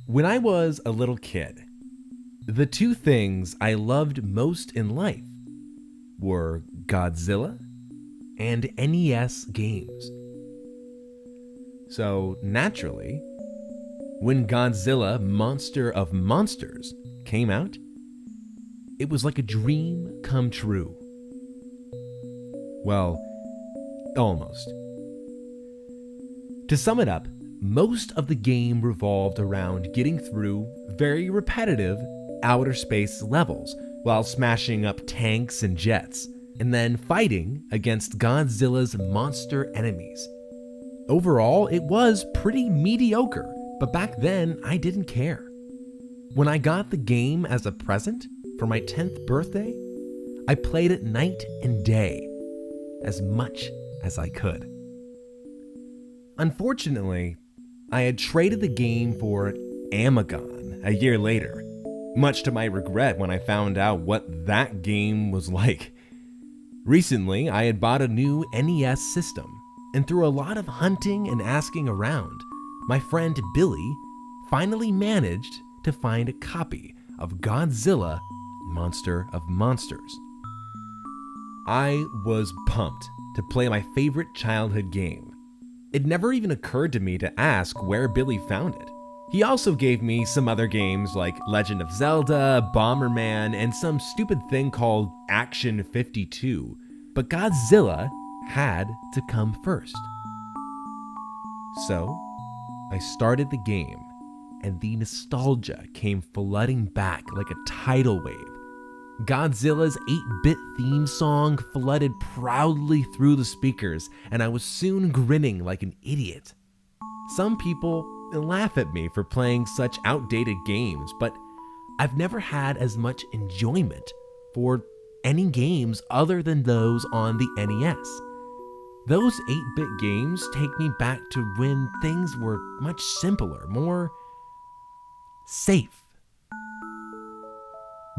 When I was a little kid, the two things I loved most in life were Godzilla and NES games. So naturally, when Godzilla Monster of Monsters came out, it was like a dream come true. Well, almost. To sum it up, most of the game revolved around getting through very repetitive outer space levels while smashing up tanks and jets, and then fighting against Godzilla's monster enemies. Overall, it was pretty mediocre, but back then I didn't care. When I got the game as a present for my 10th birthday, I played it night and day, as much as I could. Unfortunately, I had traded the game for Amagon a year later, much to my regret when I found out what that game was like. Recently, I had bought a new NES system, and through a lot of hunting and asking around, my friend Billy finally managed to find a copy of Godzilla Monster of Monsters. I was pumped to play my favorite childhood game. It never even occurred to me to ask where Billy found it. He also gave me some other games like Legend of Zelda, Bomberman, and some stupid thing called Action 52, but Godzilla had to come first. So, I started the game, and the nostalgia came flooding back like a tidal wave. Godzilla's 8-bit theme song flooded proudly through the speakers, and I was soon grinning like an idiot. Some people laugh at me for playing such outdated games, but I've never had as much enjoyment for any games other than those on the NES. Those 8-bit games take me back to when things were much simpler, more safe.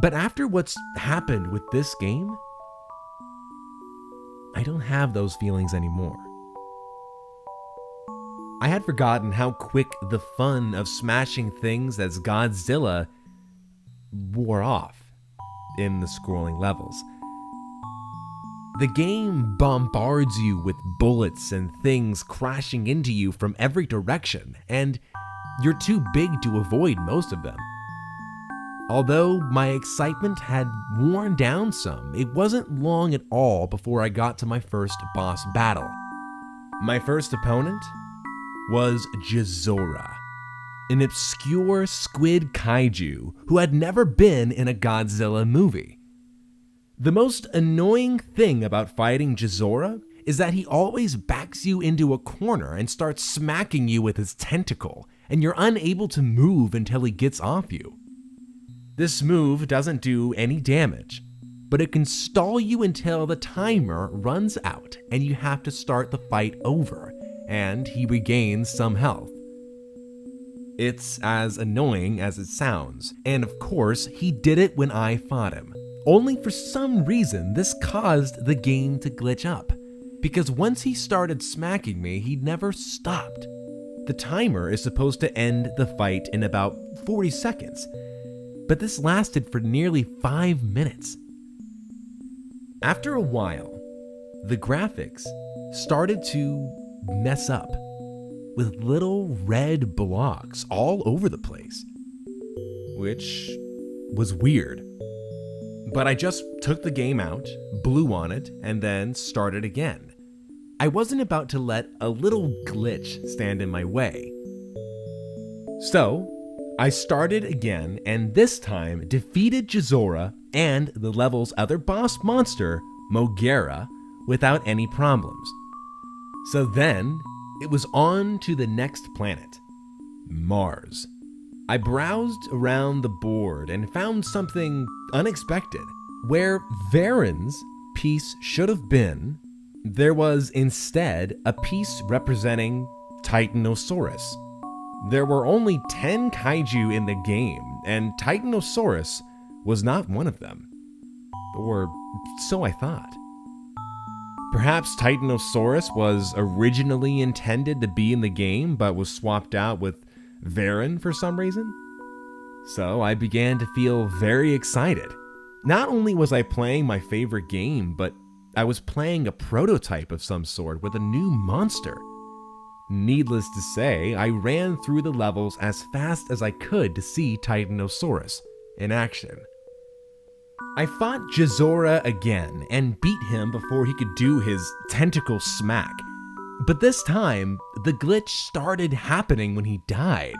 But after what's happened with this game, I don't have those feelings anymore. I had forgotten how quick the fun of smashing things as Godzilla wore off in the scrolling levels. The game bombards you with bullets and things crashing into you from every direction, and you're too big to avoid most of them. Although my excitement had worn down some, it wasn't long at all before I got to my first boss battle. My first opponent was Jizora, an obscure squid kaiju who had never been in a Godzilla movie. The most annoying thing about fighting Jizora is that he always backs you into a corner and starts smacking you with his tentacle, and you're unable to move until he gets off you. This move doesn't do any damage, but it can stall you until the timer runs out and you have to start the fight over, and he regains some health. It's as annoying as it sounds, and of course, he did it when I fought him. Only for some reason, this caused the game to glitch up, because once he started smacking me, he never stopped. The timer is supposed to end the fight in about 40 seconds, but this lasted for nearly 5 minutes. After a while, the graphics started to mess up, with little red blocks all over the place, which was weird. But I just took the game out, blew on it, and then started again. I wasn't about to let a little glitch stand in my way. So, I started again, and this time defeated Jizora and the level's other boss monster, Mogera, without any problems. So then, it was on to the next planet, Mars. I browsed around the board and found something unexpected. Where Varen's piece should have been, there was instead a piece representing Titanosaurus. There were only 10 kaiju in the game, and Titanosaurus was not one of them. Or so I thought. Perhaps Titanosaurus was originally intended to be in the game, but was swapped out with Varen for some reason. So I began to feel very excited. Not only was I playing my favorite game, but I was playing a prototype of some sort with a new monster. Needless to say, I ran through the levels as fast as I could to see Titanosaurus in action. I fought Jazora again and beat him before he could do his tentacle smack. But this time, the glitch started happening when he died.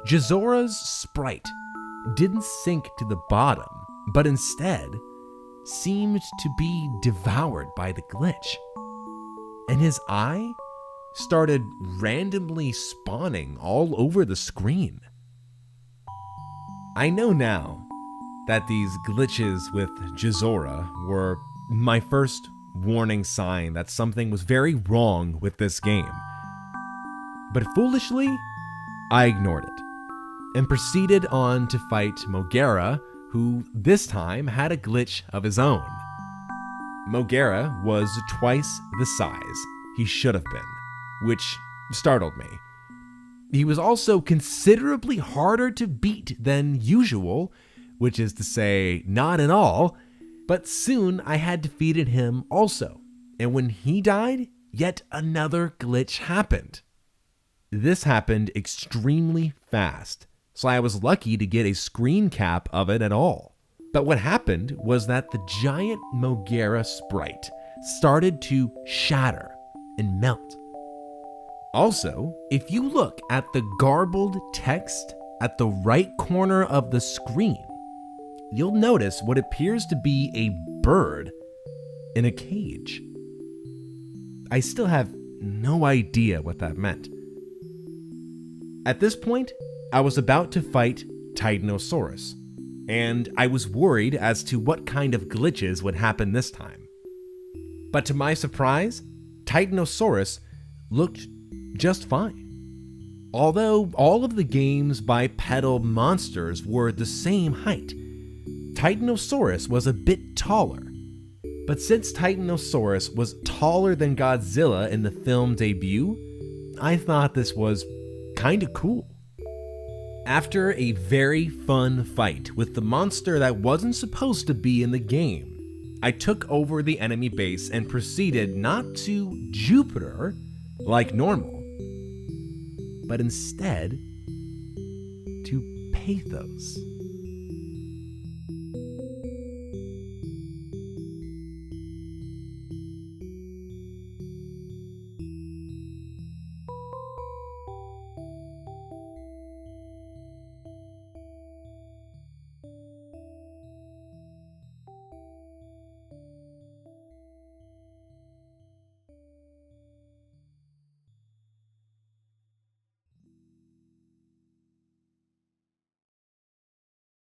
Jazora's sprite didn't sink to the bottom, but instead seemed to be devoured by the glitch. And his eye started randomly spawning all over the screen. I know now that these glitches with Jazora were my first warning sign that something was very wrong with this game. But foolishly, I ignored it and proceeded on to fight Mogera, who this time had a glitch of his own. Mogera was twice the size he should have been, which startled me. He was also considerably harder to beat than usual, which is to say, not at all, but soon I had defeated him also, and when he died, yet another glitch happened. This happened extremely fast, so I was lucky to get a screen cap of it at all. But what happened was that the giant Mogera sprite started to shatter and melt. Also, if you look at the garbled text at the right corner of the screen, you'll notice what appears to be a bird in a cage. I still have no idea what that meant. At this point, I was about to fight Titanosaurus, and I was worried as to what kind of glitches would happen this time. But to my surprise, Titanosaurus looked just fine. Although all of the game's bipedal monsters were the same height, Titanosaurus was a bit taller. But since Titanosaurus was taller than Godzilla in the film debut, I thought this was kinda cool. After a very fun fight with the monster that wasn't supposed to be in the game, I took over the enemy base and proceeded not to Jupiter like normal, but instead to Pathos.